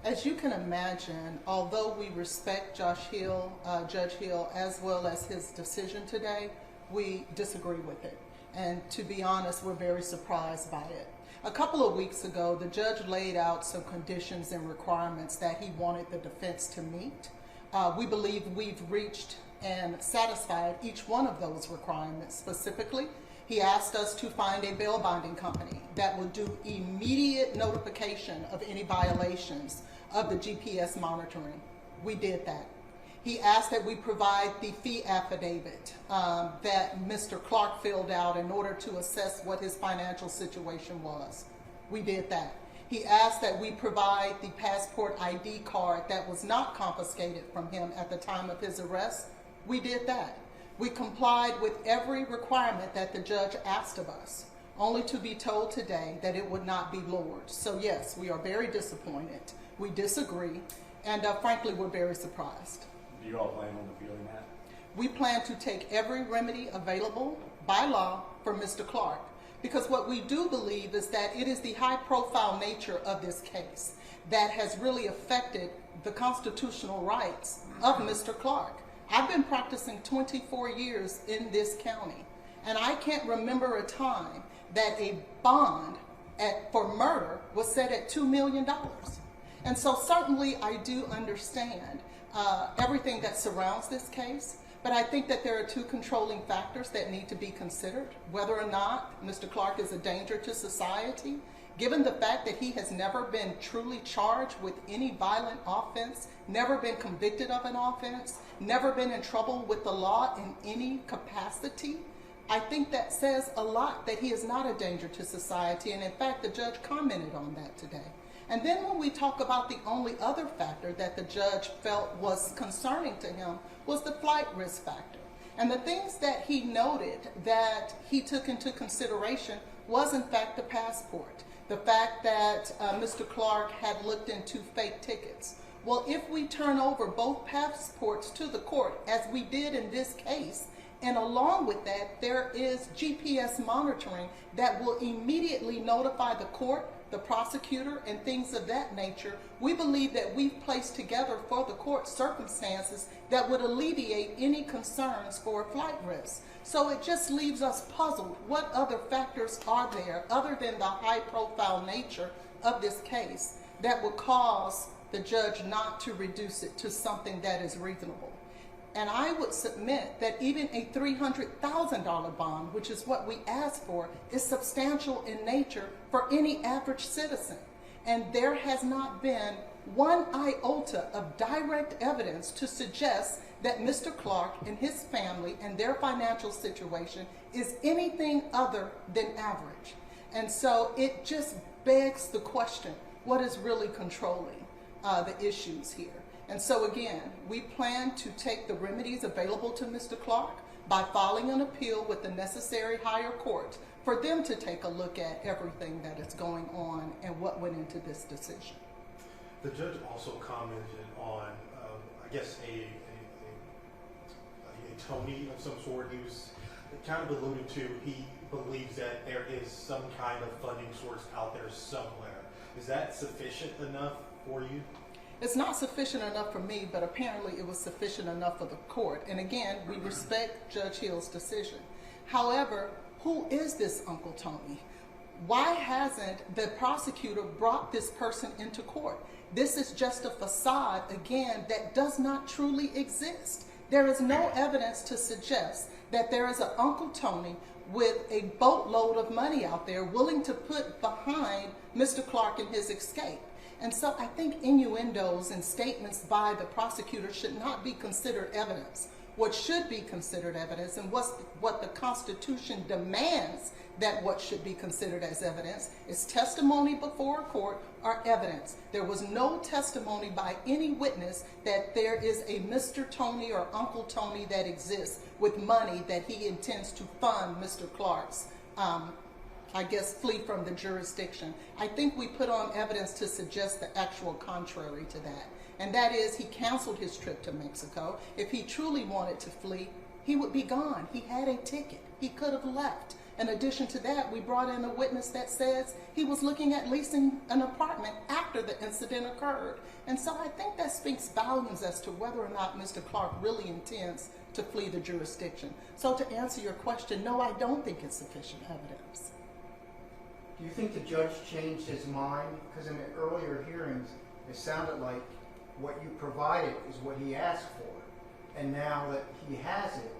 As you can imagine, although we respect Judge Hill, as well as his decision today, we disagree with it. And to be honest, we're very surprised by it. A couple of weeks ago, the judge laid out some conditions and requirements that he wanted the defense to meet. We believe we've reached and satisfied each one of those requirements. Specifically, he asked us to find a bail bonding company that would do immediate notification of any violations of the GPS monitoring. We did that. He asked that we provide the fee affidavit that Mr. Clark filled out in order to assess what his financial situation was. We did that. He asked that we provide the passport ID card that was not confiscated from him at the time of his arrest. We did that. We complied with every requirement that the judge asked of us, only to be told today that it would not be lowered. So yes, we are very disappointed. We disagree, and frankly, we're very surprised. Do you all plan on appealing that? We plan to take every remedy available by law for Mr. Clark, because what we do believe is that it is the high-profile nature of this case that has really affected the constitutional rights of Mr. Clark. I've been practicing 24 years in this county, and I can't remember a time that a bond for murder was set at $2 million. And so certainly I do understand everything that surrounds this case, but I think that there are two controlling factors that need to be considered. Whether or not Mr. Clark is a danger to society, given the fact that he has never been truly charged with any violent offense, never been convicted of an offense, never been in trouble with the law in any capacity, I think that says a lot that he is not a danger to society. And in fact, the judge commented on that today. And then when we talk about the only other factor that the judge felt was concerning to him was the flight risk factor. And the things that he noted that he took into consideration was in fact the passport. The fact that Mr. Clark had looked into fake tickets. Well, if we turn over both passports to the court, as we did in this case, and along with that, there is GPS monitoring that will immediately notify the court, the prosecutor, and things of that nature, we believe that we've placed together for the court circumstances that would alleviate any concerns for flight risk. So it just leaves us puzzled. What other factors are there other than the high-profile nature of this case that would cause the judge not to reduce it to something that is reasonable? And I would submit that even a $300,000 bond, which is what we ask for, is substantial in nature for any average citizen. And there has not been one iota of direct evidence to suggest that Mr. Clark and his family and their financial situation is anything other than average. And so it just begs the question, what is really controlling the issues here? And so again, we plan to take the remedies available to Mr. Clark by filing an appeal with the necessary higher court for them to take a look at everything that is going on and what went into this decision. The judge also commented on, I guess, a Tony of some sort. He was kind of alluded to, he believes that there is some kind of funding source out there somewhere. Is that sufficient enough for you? It's not sufficient enough for me, but apparently it was sufficient enough for the court. And again, we respect Judge Hill's decision. However, who is this Uncle Tony? Why hasn't the prosecutor brought this person into court? This is just a facade, again, that does not truly exist. There is no evidence to suggest that there is an Uncle Tony with a boatload of money out there willing to put behind Mr. Clark and his escape. And so I think innuendos and statements by the prosecutor should not be considered evidence. What should be considered evidence, and what the Constitution demands that what should be considered as evidence, is testimony before a court or evidence. There was no testimony by any witness that there is a Mr. Tony or Uncle Tony that exists with money that he intends to fund Mr. Clark's flee from the jurisdiction. I think we put on evidence to suggest the actual contrary to that. And that is, he canceled his trip to Mexico. If he truly wanted to flee, he would be gone. He had a ticket. He could have left. In addition to that, we brought in a witness that says he was looking at leasing an apartment after the incident occurred. And so I think that speaks volumes as to whether or not Mr. Clark really intends to flee the jurisdiction. So to answer your question, no, I don't think it's sufficient evidence. Do you think the judge changed his mind? Because in the earlier hearings, it sounded like what you provided is what he asked for. And now that he has it,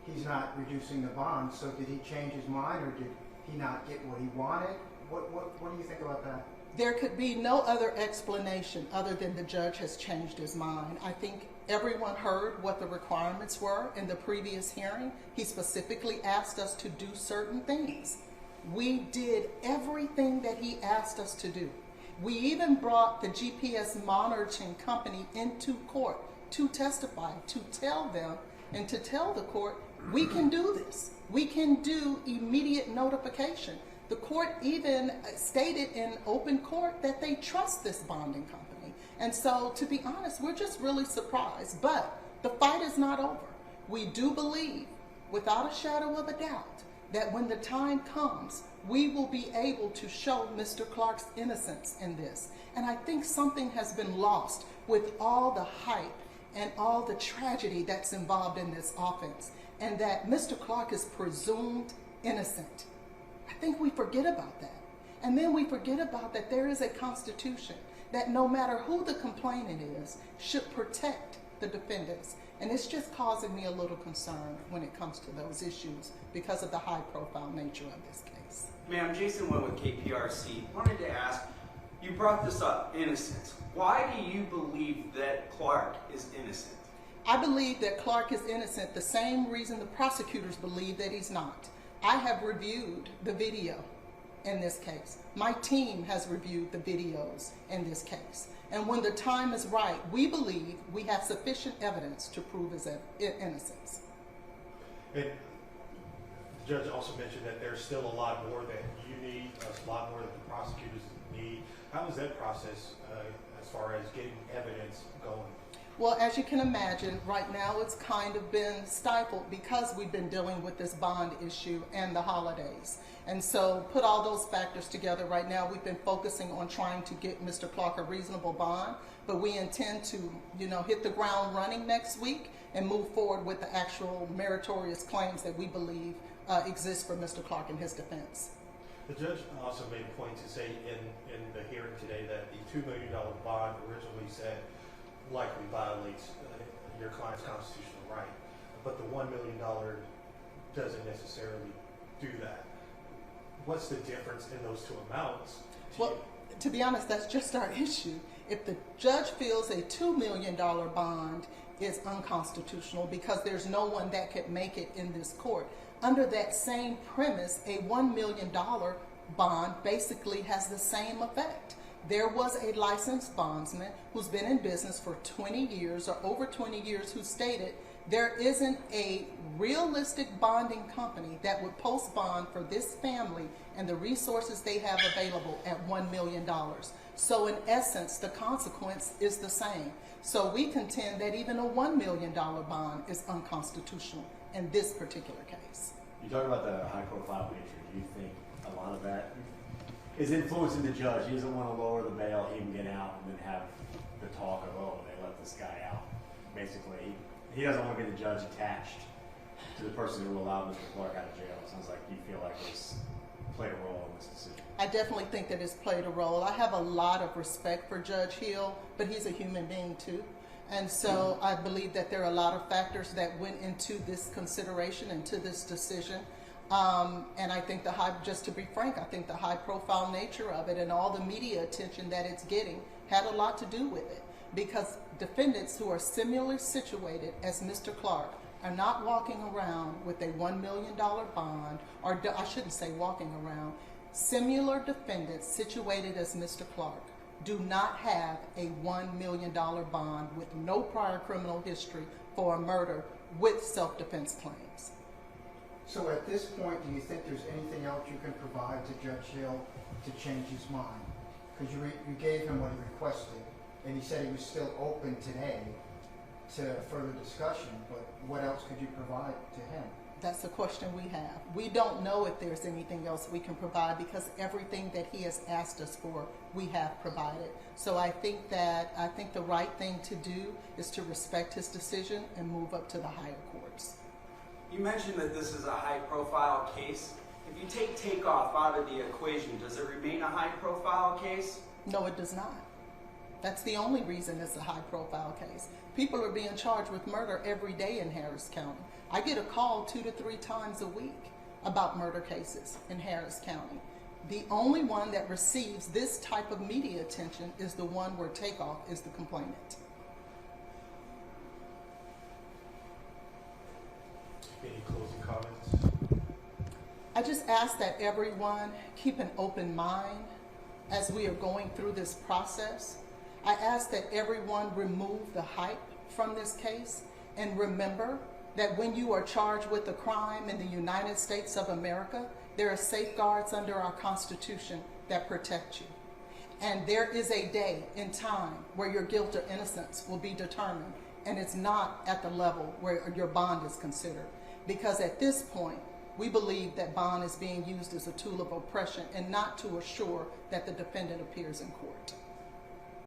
he's not reducing the bond. So did he change his mind, or did he not get what he wanted? What do you think about that? There could be no other explanation other than the judge has changed his mind. I think everyone heard what the requirements were in the previous hearing. He specifically asked us to do certain things. We did everything that he asked us to do. We even brought the GPS monitoring company into court to testify, to tell them and to tell the court, we can do this. We can do immediate notification. The court even stated in open court that they trust this bonding company. And so, to be honest, we're just really surprised. But the fight is not over. We do believe, without a shadow of a doubt, that when the time comes, we will be able to show Mr. Clark's innocence in this. And I think something has been lost with all the hype and all the tragedy that's involved in this offense, and that Mr. Clark is presumed innocent. I think we forget about that. And then we forget about that there is a constitution that no matter who the complainant is, should protect the defendants. And it's just causing me a little concern when it comes to those issues because of the high profile nature of this case. Ma'am, Jason Wynn with KPRC. Wanted to ask, you brought this up, innocence. Why do you believe that Clark is innocent? I believe that Clark is innocent the same reason the prosecutors believe that he's not. I have reviewed the video in this case. My team has reviewed the videos in this case. And when the time is right, we believe we have sufficient evidence to prove his innocence. And the judge also mentioned that there's still a lot more that you need, a lot more that the prosecutors need. How is that process as far as getting evidence going? Well, as you can imagine, right now it's kind of been stifled because we've been dealing with this bond issue and the holidays. And so put all those factors together, right now we've been focusing on trying to get Mr. Clark a reasonable bond, but we intend to, hit the ground running next week and move forward with the actual meritorious claims that we believe exist for Mr. Clark in his defense. The judge also made a point to say in the hearing today that the $2 million bond originally said likely violates your client's constitutional right, but the $1 million doesn't necessarily do that. What's the difference in those two amounts? Well, to be honest, that's just our issue. If the judge feels a $2 million bond is unconstitutional because there's no one that could make it in this court, under that same premise, a $1 million bond basically has the same effect. There was a licensed bondsman who's been in business for 20 years or over 20 years who stated there isn't a realistic bonding company that would post bond for this family and the resources they have available at $1 million. So in essence, the consequence is the same. So we contend that even a $1 million bond is unconstitutional in this particular case. You talk about the high profile nature. Do you think a lot of that is influencing the judge? He doesn't want to lower the bail, even get out, and then have the talk of, oh, they let this guy out. Basically, he doesn't want to get the judge attached to the person who allowed Mr. Clark out of jail. It sounds like you feel like it's played a role in this decision. I definitely think that it's played a role. I have a lot of respect for Judge Hill, but he's a human being too. And so I believe that there are a lot of factors that went into this consideration and to this decision. And I think just to be frank, I think the high profile nature of it and all the media attention that it's getting had a lot to do with it. Because defendants who are similarly situated as Mr. Clark are not walking around with a $1 million bond, or I shouldn't say walking around. Similar defendants situated as Mr. Clark do not have a $1 million bond with no prior criminal history for a murder with self-defense claims. So at this point, do you think there's anything else you can provide to Judge Hill to change his mind? Because you gave him what he requested, and he said he was still open today to further discussion, but what else could you provide to him? That's the question we have. We don't know if there's anything else we can provide because everything that he has asked us for, we have provided. So I think the right thing to do is to respect his decision and move up to the higher courts. You mentioned that this is a high-profile case. If you take Takeoff out of the equation, does it remain a high-profile case? No, it does not. That's the only reason it's a high-profile case. People are being charged with murder every day in Harris County. I get a call 2 to 3 times a week about murder cases in Harris County. The only one that receives this type of media attention is the one where Takeoff is the complainant. Any closing comments? I just ask that everyone keep an open mind as we are going through this process. I ask that everyone remove the hype from this case and remember that when you are charged with a crime in the United States of America, there are safeguards under our Constitution that protect you. And there is a day in time where your guilt or innocence will be determined, and it's not at the level where your bond is considered. Because at this point, we believe that bond is being used as a tool of oppression and not to assure that the defendant appears in court.